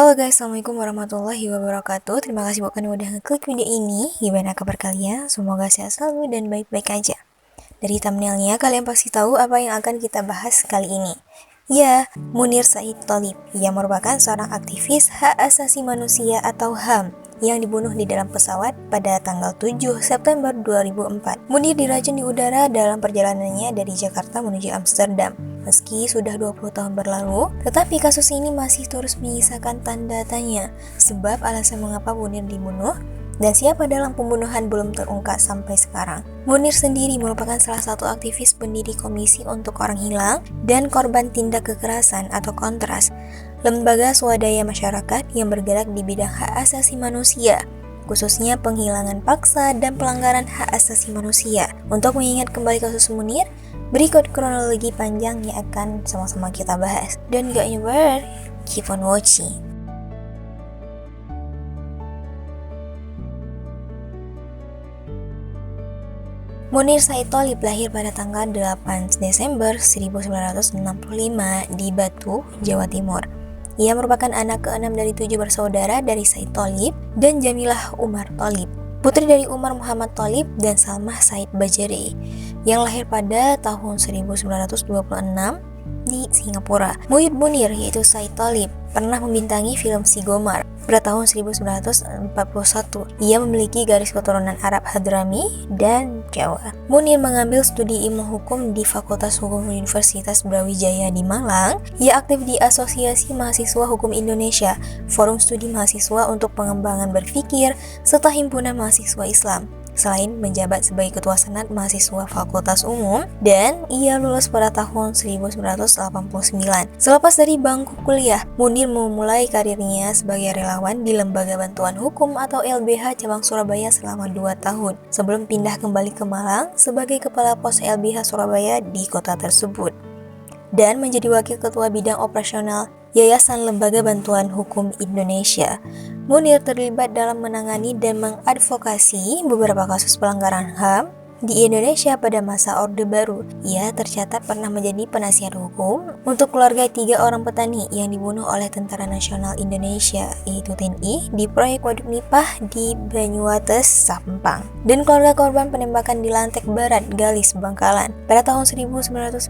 Halo guys, Assalamualaikum warahmatullahi wabarakatuh. Terima kasih buat kalian udah ngeklik video ini. Gimana kabar kalian? Semoga sehat selalu dan baik-baik aja. Dari thumbnailnya kalian pasti tahu apa yang akan kita bahas kali ini. Ya, Munir Said Thalib yang merupakan seorang aktivis hak asasi manusia atau HAM yang dibunuh di dalam pesawat pada tanggal 7 September 2004. Munir diracun di udara dalam perjalanannya dari Jakarta menuju Amsterdam. Meski sudah 20 tahun berlalu, tetapi kasus ini masih terus menyisakan tanda tanya, sebab alasan mengapa Munir dibunuh dan siapa dalam pembunuhan belum terungkap sampai sekarang. Munir sendiri merupakan salah satu aktivis pendiri Komisi untuk Orang Hilang dan Korban Tindak Kekerasan atau Kontras, lembaga swadaya masyarakat yang bergerak di bidang hak asasi manusia, khususnya penghilangan paksa dan pelanggaran hak asasi manusia. Untuk mengingat kembali kasus Munir, berikut kronologi panjang yang akan sama-sama kita bahas. Don't go anywhere, keep on watching. Munir Said Thalib lahir pada tanggal 8 Desember 1965 di Batu, Jawa Timur. Ia merupakan anak ke-6 dari 7 bersaudara dari Said Thalib dan Jamilah Umar Thalib, putri dari Umar Muhammad Thalib dan Salmah Said Bajeri, yang lahir pada tahun 1926 di Singapura. Buyut Munir yaitu Said Thalib pernah membintangi film Si Gomar pada tahun 1941. Ia memiliki garis keturunan Arab Hadrami dan Jawa. Munir mengambil studi ilmu hukum di Fakultas Hukum Universitas Brawijaya di Malang. Ia aktif di Asosiasi Mahasiswa Hukum Indonesia, Forum Studi Mahasiswa untuk Pengembangan Berpikir, serta Himpunan Mahasiswa Islam. Selain menjabat sebagai Ketua Senat Mahasiswa Fakultas Umum, dan ia lulus pada tahun 1989. Selepas dari bangku kuliah, Munir memulai karirnya sebagai relawan di Lembaga Bantuan Hukum atau LBH Cabang Surabaya selama 2 tahun, sebelum pindah kembali ke Malang sebagai Kepala Pos LBH Surabaya di kota tersebut, dan menjadi Wakil Ketua Bidang Operasional Yayasan Lembaga Bantuan Hukum Indonesia. Munir terlibat dalam menangani dan mengadvokasi beberapa kasus pelanggaran HAM di Indonesia pada masa Orde Baru. Ia tercatat pernah menjadi penasihat hukum untuk keluarga 3 orang petani yang dibunuh oleh Tentara Nasional Indonesia, yaitu TNI, di proyek Waduk Nipah di Banyuwates, Sampang, dan keluarga korban penembakan di Lantek Barat, Galis, Bangkalan. Pada tahun 1998,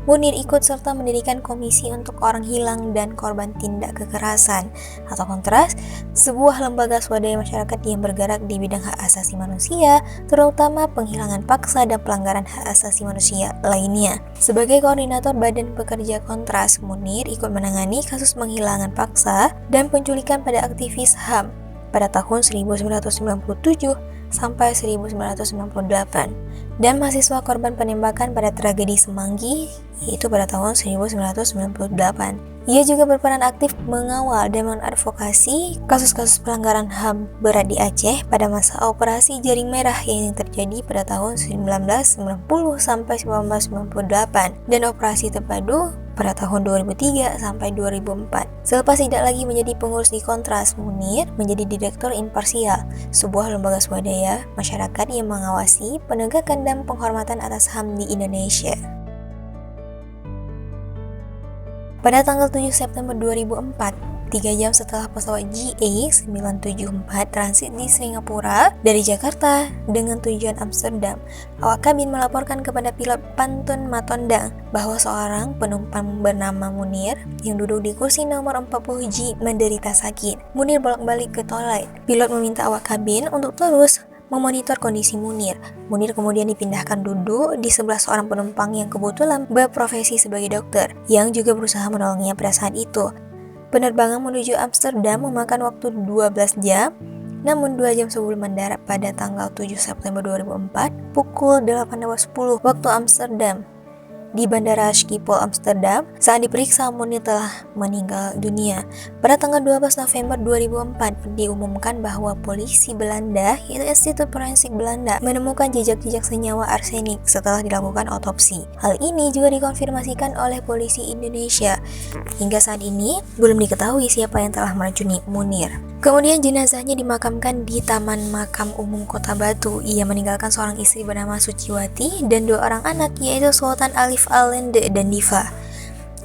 Munir ikut serta mendirikan Komisi untuk Orang Hilang dan Korban Tindak Kekerasan atau Kontras, sebuah lembaga swadaya masyarakat yang bergerak di bidang hak asasi manusia, terutama penghilangan paksa dan pelanggaran hak asasi manusia lainnya. Sebagai koordinator Badan Pekerja Kontras, Munir ikut menangani kasus penghilangan paksa dan penculikan pada aktivis HAM pada tahun 1997 sampai 1998, dan mahasiswa korban penembakan pada tragedi Semanggi, yaitu pada tahun 1998. Ia juga berperan aktif mengawal dan mengadvokasi kasus-kasus pelanggaran HAM berat di Aceh pada masa operasi Jaring Merah yang terjadi pada tahun 1990 sampai 1998 dan operasi Terpadu pada tahun 2003 sampai 2004. Selepas tidak lagi menjadi pengurus di Kontras, Munir menjadi Direktur Imparsial, sebuah lembaga swadaya masyarakat yang mengawasi penegakan dan penghormatan atas HAM di Indonesia. Pada tanggal 7 September 2004, 3 jam setelah pesawat GA974 transit di Singapura dari Jakarta dengan tujuan Amsterdam, awak kabin melaporkan kepada pilot Pantun Matondang bahwa seorang penumpang bernama Munir yang duduk di kursi nomor 40G menderita sakit. Munir bolak-balik ke toilet. Pilot meminta awak kabin untuk terus memonitor kondisi Munir. Munir kemudian dipindahkan duduk di sebelah seorang penumpang yang kebetulan berprofesi sebagai dokter, yang juga berusaha menolongnya pada saat itu. Penerbangan menuju Amsterdam memakan waktu 12 jam, namun 2 jam sebelum mendarat pada tanggal 7 September 2004, pukul 8.10 waktu Amsterdam, di Bandara Schiphol, Amsterdam, saat diperiksa Munir telah meninggal dunia. Pada tanggal 12 November 2004, diumumkan bahwa polisi Belanda, yaitu Institut Forensik Belanda, menemukan jejak-jejak senyawa arsenik setelah dilakukan otopsi. Hal ini juga dikonfirmasikan oleh polisi Indonesia. Hingga saat ini, belum diketahui siapa yang telah meracuni Munir. Kemudian jenazahnya dimakamkan di Taman Makam Umum Kota Batu. Ia meninggalkan seorang istri bernama Suciwati dan 2 orang anak, yaitu Sultan Alif Allende dan Diva.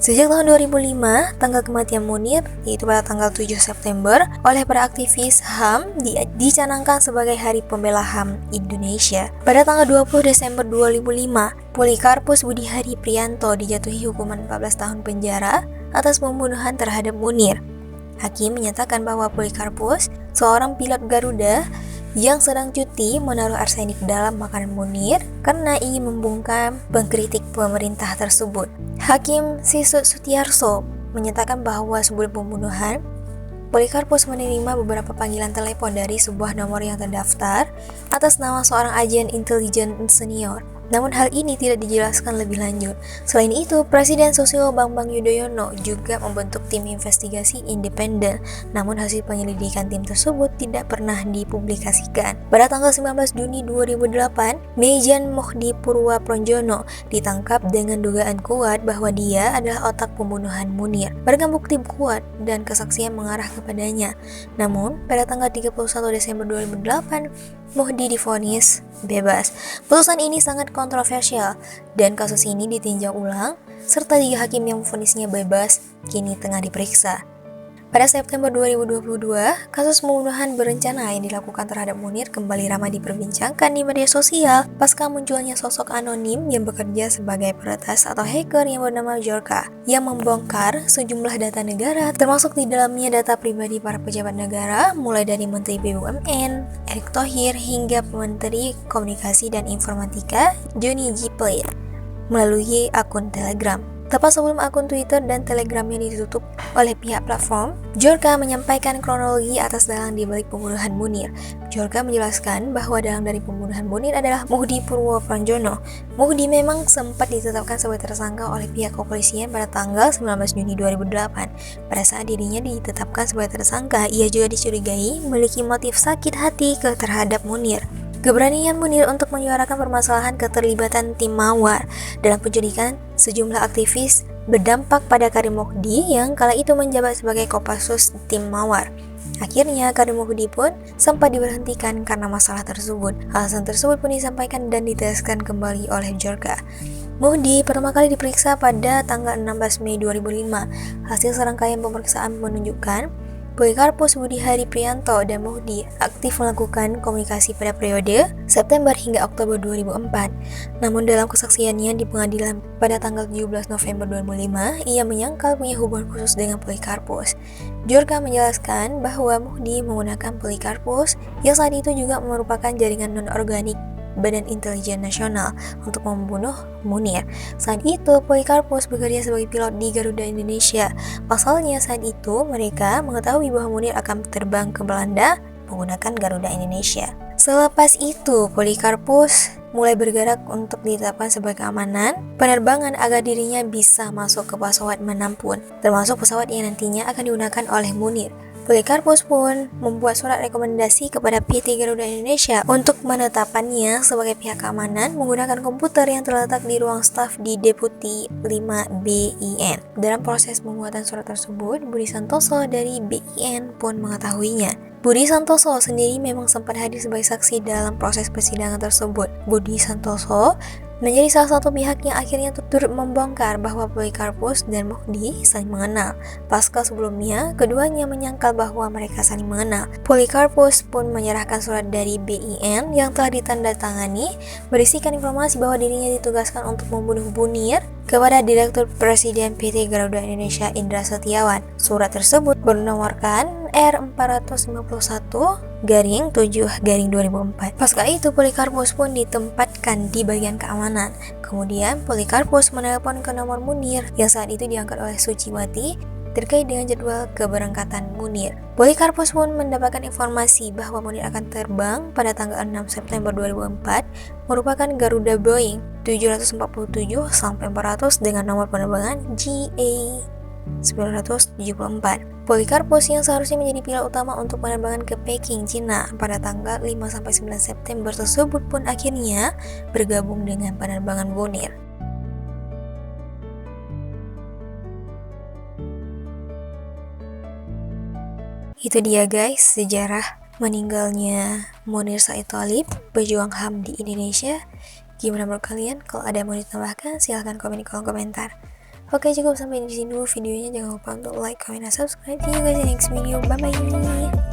Sejak tahun 2005, tanggal kematian Munir, yaitu pada tanggal 7 September, oleh para aktivis HAM dicanangkan sebagai Hari Pembela HAM Indonesia. Pada tanggal 20 Desember 2005, Polikarpus Budihari Prianto dijatuhi hukuman 14 tahun penjara atas pembunuhan terhadap Munir. Hakim menyatakan bahwa Polikarpus, seorang pilot Garuda yang sedang cuti, menaruh arsenik dalam makanan Munir karena ingin membungkam pengkritik pemerintah tersebut. Hakim Sisut Sutiarso menyatakan bahwa sebelum pembunuhan, Polikarpus menerima beberapa panggilan telepon dari sebuah nomor yang terdaftar atas nama seorang agen intelijen senior. Namun hal ini tidak dijelaskan lebih lanjut. Selain itu, Presiden Susilo Bambang Yudhoyono juga membentuk tim investigasi independen. Namun hasil penyelidikan tim tersebut tidak pernah dipublikasikan. Pada tanggal 19 Juni 2008, Mejan Mohdi Purwa Pronjono ditangkap dengan dugaan kuat bahwa dia adalah otak pembunuhan Munir. Beragam bukti kuat dan kesaksian mengarah kepadanya. Namun, pada tanggal 31 Desember 2008, Mohdi divonis bebas. Putusan ini sangat kontroversial dan kasus ini ditinjau ulang serta 3 hakim yang memvonisnya bebas kini tengah diperiksa. Pada September 2022, kasus pembunuhan berencana yang dilakukan terhadap Munir kembali ramai diperbincangkan di media sosial pasca munculnya sosok anonim yang bekerja sebagai peretas atau hacker yang bernama Djorka yang membongkar sejumlah data negara, termasuk di dalamnya data pribadi para pejabat negara mulai dari Menteri BUMN, Erick Thohir hingga Menteri Komunikasi dan Informatika Johnny G. Plate melalui akun Telegram. Tepat sebelum akun Twitter dan Telegramnya ditutup oleh pihak platform, Djorka menyampaikan kronologi atas dalang di balik pembunuhan Munir. Djorka menjelaskan bahwa dalang dari pembunuhan Munir adalah Mohdi Purwo Pronjono. Mohdi memang sempat ditetapkan sebagai tersangka oleh pihak kepolisian pada tanggal 19 Juni 2008. Pada saat dirinya ditetapkan sebagai tersangka, ia juga dicurigai memiliki motif sakit hati terhadap Munir. Keberanian Munir untuk menyuarakan permasalahan keterlibatan tim Mawar dalam penculikan sejumlah aktivis berdampak pada Karim Mohdi yang kala itu menjabat sebagai Kopassus tim Mawar. Akhirnya Karim Mohdi pun sempat diberhentikan karena masalah tersebut. Alasan tersebut pun disampaikan dan ditegaskan kembali oleh Djorka. Mohdi pertama kali diperiksa pada tanggal 16 Mei 2005. Hasil serangkaian pemeriksaan menunjukkan Polikarpus Budihari Prianto dan Mohdi aktif melakukan komunikasi pada periode September hingga Oktober 2004. Namun dalam kesaksiannya di pengadilan pada tanggal 17 November 2005, ia menyangkal punya hubungan khusus dengan Polikarpus. Djorka menjelaskan bahwa Mohdi menggunakan Polikarpus yang saat itu juga merupakan jaringan non-organik Badan Intelijen Nasional untuk membunuh Munir. Saat itu, Polikarpus bekerja sebagai pilot di Garuda Indonesia. Pasalnya saat itu, mereka mengetahui bahwa Munir akan terbang ke Belanda menggunakan Garuda Indonesia. Selepas itu, Polikarpus mulai bergerak untuk ditetapkan sebagai keamanan penerbangan agar dirinya bisa masuk ke pesawat manapun, termasuk pesawat yang nantinya akan digunakan oleh Munir. Polikarpus pun membuat surat rekomendasi kepada PT Garuda Indonesia untuk menetapkannya sebagai pihak keamanan menggunakan komputer yang terletak di ruang staf di Deputi 5 BIN. Dalam proses pembuatan surat tersebut, Budi Santoso dari BIN pun mengetahuinya. Budi Santoso sendiri memang sempat hadir sebagai saksi dalam proses persidangan tersebut. Budi Santoso menjadi salah satu pihak yang akhirnya turut membongkar bahwa Polikarpus dan Mohdi saling mengenal. Pasca sebelumnya, keduanya menyangkal bahwa mereka saling mengenal. Polikarpus pun menyerahkan surat dari BIN yang telah ditandatangani berisikan informasi bahwa dirinya ditugaskan untuk membunuh Munir kepada Direktur Presiden PT Garuda Indonesia Indra Setiawan. Surat tersebut bernomorkan R451-7-2004. Pasca itu, Polikarpus pun ditempatkan di bagian keamanan. Kemudian, Polikarpus menelepon ke nomor Munir yang saat itu diangkat oleh Suciwati terkait dengan jadwal keberangkatan Munir. Polikarpus pun mendapatkan informasi bahwa Munir akan terbang pada tanggal 6 September 2004 merupakan Garuda Boeing 747-400 dengan nomor penerbangan GA 974. Polikarpus yang seharusnya menjadi pilot utama untuk penerbangan ke Peking, Cina pada tanggal 5-9 September tersebut pun akhirnya bergabung dengan penerbangan Munir. Itu dia guys, sejarah meninggalnya Munir Said Thalib, pejuang HAM di Indonesia. Gimana menurut kalian? Kalau ada yang mau ditambahkan, silahkan komen di kolom komentar. Oke, cukup sampai di sini dulu videonya. Jangan lupa untuk like, comment, dan subscribe. See you guys in next video. Bye bye.